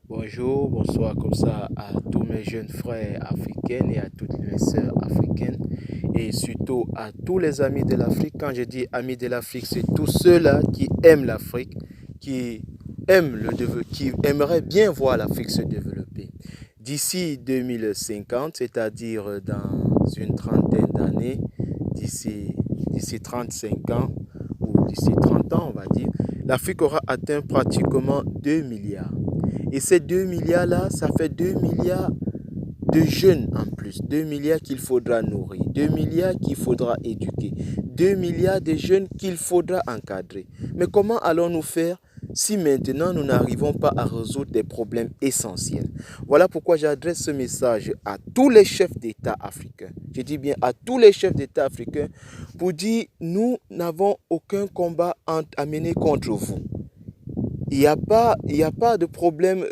Bonjour, bonsoir comme ça à tous mes jeunes frères africains et à toutes mes sœurs africaines et surtout à tous les amis de l'Afrique. Quand je dis amis de l'Afrique, c'est tous ceux-là qui aiment l'Afrique, qui qui aimeraient bien voir l'Afrique se développer. D'ici 2050, c'est-à-dire dans une trentaine d'années, d'ici 35 ans ou d'ici 30 ans, on va dire, l'Afrique aura atteint pratiquement 2 milliards. Et ces 2 milliards-là, ça fait 2 milliards de jeunes en plus. 2 milliards qu'il faudra nourrir, 2 milliards qu'il faudra éduquer, 2 milliards de jeunes qu'il faudra encadrer. Mais comment allons-nous faire si maintenant nous n'arrivons pas à résoudre des problèmes essentiels? Voilà pourquoi j'adresse ce message à tous les chefs d'État africains. Je dis bien à tous les chefs d'État africains pour dire nous n'avons aucun combat à mener contre vous. Il y a pas de problème,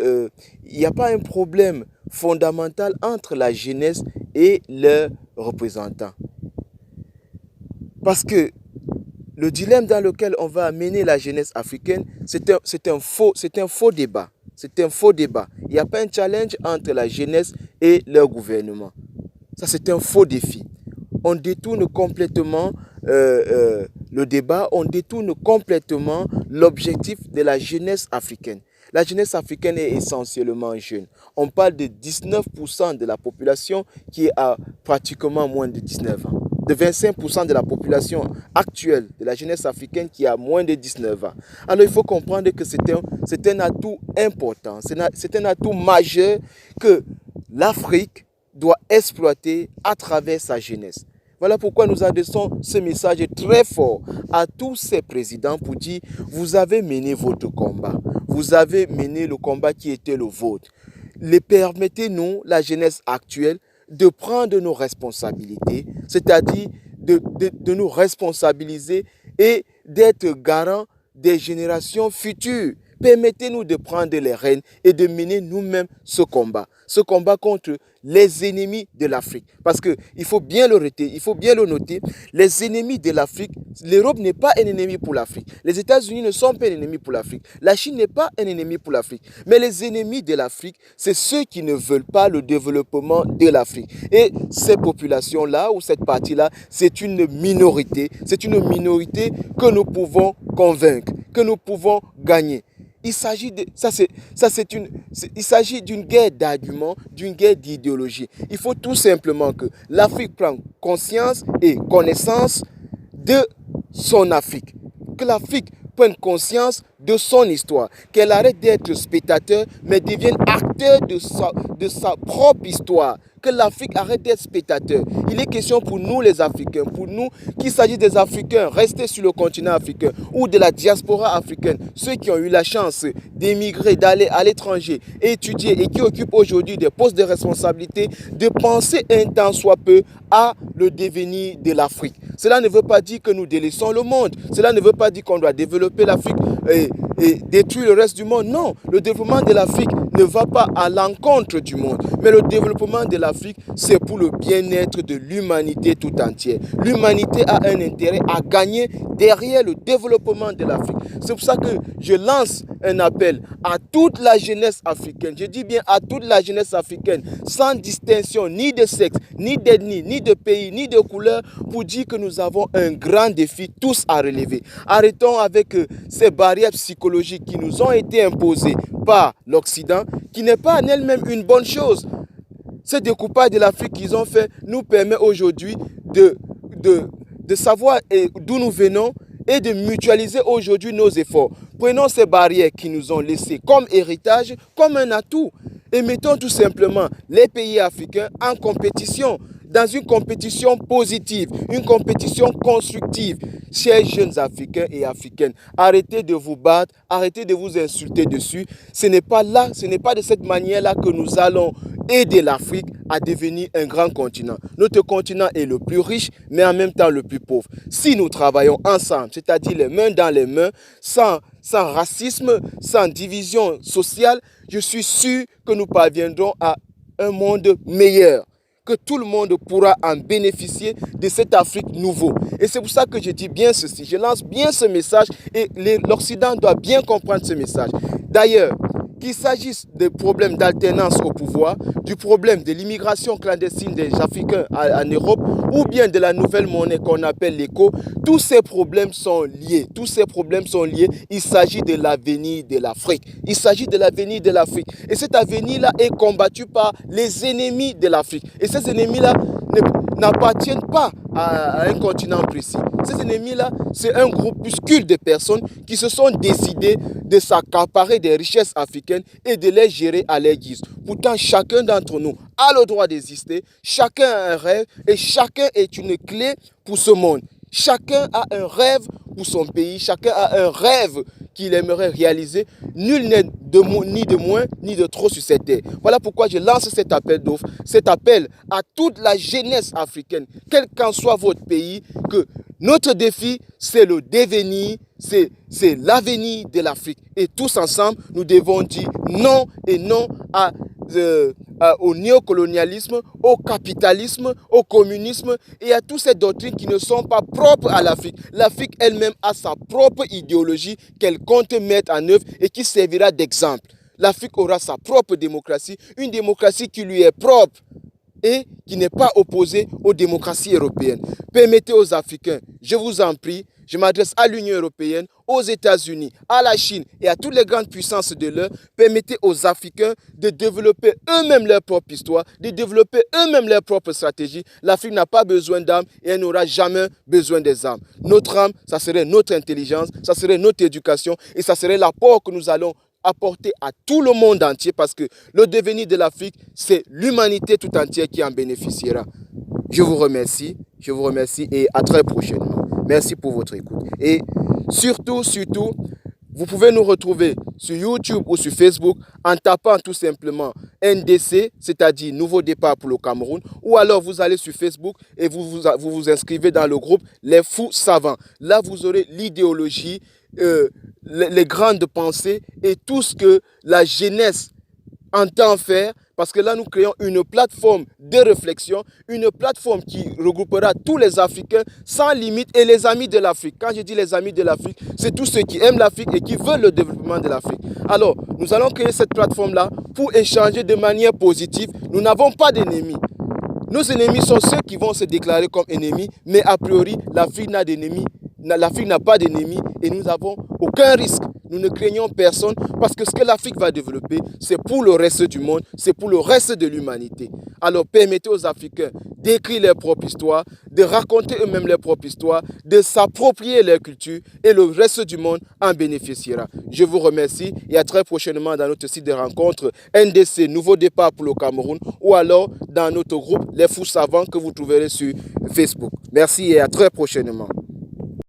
il n'y a pas un problème fondamental entre la jeunesse et leurs représentants. Parce que le dilemme dans lequel on va amener la jeunesse africaine, c'est un faux débat. C'est un faux débat. Il n'y a pas un challenge entre la jeunesse et leur gouvernement. Ça, c'est un faux défi. On détourne complètement le débat, on détourne complètement l'objectif de la jeunesse africaine. La jeunesse africaine est essentiellement jeune. On parle de 19% de la population qui est à pratiquement moins de 19 ans. De 25% de la population actuelle de la jeunesse africaine qui a moins de 19 ans. Alors il faut comprendre que c'est un atout important, c'est un atout majeur que l'Afrique doit exploiter à travers sa jeunesse. Voilà pourquoi nous adressons ce message très fort à tous ces présidents pour dire, vous avez mené votre combat. Vous avez mené le combat qui était le vôtre. Permettez-nous, la jeunesse actuelle, de prendre nos responsabilités, c'est-à-dire de nous responsabiliser et d'être garant des générations futures. Permettez-nous de prendre les rênes et de mener nous-mêmes ce combat contre les ennemis de l'Afrique. Parce qu'il faut bien le noter, les ennemis de l'Afrique, l'Europe n'est pas un ennemi pour l'Afrique. Les États-Unis ne sont pas un ennemi pour l'Afrique. La Chine n'est pas un ennemi pour l'Afrique. Mais les ennemis de l'Afrique, c'est ceux qui ne veulent pas le développement de l'Afrique. Et ces populations-là, ou cette partie-là, c'est une minorité. C'est une minorité que nous pouvons convaincre, que nous pouvons gagner. Il s'agit d'une guerre d'arguments, d'une guerre d'idéologie. Il faut tout simplement que l'Afrique prenne conscience et connaissance de son Afrique. Que l'Afrique prenne conscience de son histoire. Qu'elle arrête d'être spectateur, mais devienne acteur de sa propre histoire. Que l'Afrique arrête d'être spectateur. Il est question pour nous les Africains, pour nous, qu'il s'agisse des Africains restés sur le continent africain ou de la diaspora africaine, ceux qui ont eu la chance d'émigrer, d'aller à l'étranger, étudier et qui occupent aujourd'hui des postes de responsabilité, de penser un temps soit peu à le devenir de l'Afrique. Cela ne veut pas dire que nous délaissons le monde. Cela ne veut pas dire qu'on doit développer l'Afrique et détruire le reste du monde. Non, le développement de l'Afrique ne va pas à l'encontre du monde. Mais le développement de l'Afrique, c'est pour le bien-être de l'humanité tout entière. L'humanité a un intérêt à gagner derrière le développement de l'Afrique. C'est pour ça que je lance un appel à toute la jeunesse africaine. Je dis bien à toute la jeunesse africaine, sans distinction ni de sexe, ni d'ethnie, ni de pays, ni de couleur, pour dire que nous avons un grand défi tous à relever. Arrêtons avec ces barrières psychologiques qui nous ont été imposées par l'Occident, qui n'est pas en elle-même une bonne chose. Ce découpage de l'Afrique qu'ils ont fait nous permet aujourd'hui de savoir d'où nous venons et de mutualiser aujourd'hui nos efforts. Prenons ces barrières qui nous ont laissées comme héritage, comme un atout, et mettons tout simplement les pays africains en compétition, dans une compétition positive, une compétition constructive. Chers jeunes Africains et Africaines, arrêtez de vous battre, arrêtez de vous insulter dessus. Ce n'est pas de cette manière-là que nous allons aider l'Afrique à devenir un grand continent. Notre continent est le plus riche, mais en même temps le plus pauvre. Si nous travaillons ensemble, c'est-à-dire les mains dans les mains, sans racisme, sans division sociale, je suis sûr que nous parviendrons à un monde meilleur, que tout le monde pourra en bénéficier de cette Afrique nouveau. Et c'est pour ça que je dis bien ceci, je lance bien ce message et l'Occident doit bien comprendre ce message. D'ailleurs, qu'il s'agisse des problèmes d'alternance au pouvoir, du problème de l'immigration clandestine des Africains en Europe, ou bien de la nouvelle monnaie qu'on appelle l'éco, tous ces problèmes sont liés. Tous ces problèmes sont liés. Il s'agit de l'avenir de l'Afrique. Il s'agit de l'avenir de l'Afrique. Et cet avenir-là est combattu par les ennemis de l'Afrique. Et ces ennemis-là n'appartiennent pas à un continent précis. Ces ennemis-là, c'est un groupuscule de personnes qui se sont décidées de s'accaparer des richesses africaines et de les gérer à leur guise. Pourtant, chacun d'entre nous a le droit d'exister, chacun a un rêve et chacun est une clé pour ce monde. Chacun a un rêve pour son pays, chacun a un rêve qu'il aimerait réaliser. Nul n'est ni de moins ni de trop sur cette terre. Voilà pourquoi je lance cet appel d'offres, cet appel à toute la jeunesse africaine, quel qu'en soit votre pays, que notre défi, c'est le devenir, c'est l'avenir de l'Afrique. Et tous ensemble, nous devons dire non et non au néocolonialisme, au capitalisme, au communisme et à toutes ces doctrines qui ne sont pas propres à l'Afrique. L'Afrique elle-même a sa propre idéologie qu'elle compte mettre en œuvre et qui servira d'exemple. L'Afrique aura sa propre démocratie, une démocratie qui lui est propre et qui n'est pas opposée aux démocraties européennes. Permettez aux Africains, je vous en prie, je m'adresse à l'Union européenne, aux États-Unis, à la Chine et à toutes les grandes puissances de l'heure, permettez aux Africains de développer eux-mêmes leur propre histoire, de développer eux-mêmes leur propre stratégie. L'Afrique n'a pas besoin d'armes et elle n'aura jamais besoin des armes. Notre arme, ça serait notre intelligence, ça serait notre éducation et ça serait l'apport que nous allons apporter à tout le monde entier parce que le devenir de l'Afrique, c'est l'humanité tout entière qui en bénéficiera. Je vous remercie et à très prochainement. Merci pour votre écoute. Et surtout, vous pouvez nous retrouver sur YouTube ou sur Facebook en tapant tout simplement NDC, c'est-à-dire Nouveau Départ pour le Cameroun, ou alors vous allez sur Facebook et vous vous inscrivez dans le groupe Les Fous Savants. Là, vous aurez l'idéologie, les grandes pensées et tout ce que la jeunesse entend faire, parce que là nous créons une plateforme de réflexion, une plateforme qui regroupera tous les Africains sans limite et les amis de l'Afrique. Quand je dis les amis de l'Afrique, c'est tous ceux qui aiment l'Afrique et qui veulent le développement de l'Afrique. Alors, nous allons créer cette plateforme-là pour échanger de manière positive. Nous n'avons pas d'ennemis. Nos ennemis sont ceux qui vont se déclarer comme ennemis, mais a priori, l'Afrique n'a d'ennemis. L'Afrique n'a pas d'ennemis et nous n'avons aucun risque. Nous ne craignons personne parce que ce que l'Afrique va développer, c'est pour le reste du monde, c'est pour le reste de l'humanité. Alors permettez aux Africains d'écrire leur propre histoire, de raconter eux-mêmes leur propre histoire, de s'approprier leur culture et le reste du monde en bénéficiera. Je vous remercie et à très prochainement dans notre site de rencontre NDC Nouveau Départ pour le Cameroun ou alors dans notre groupe Les Fous Savants que vous trouverez sur Facebook. Merci et à très prochainement.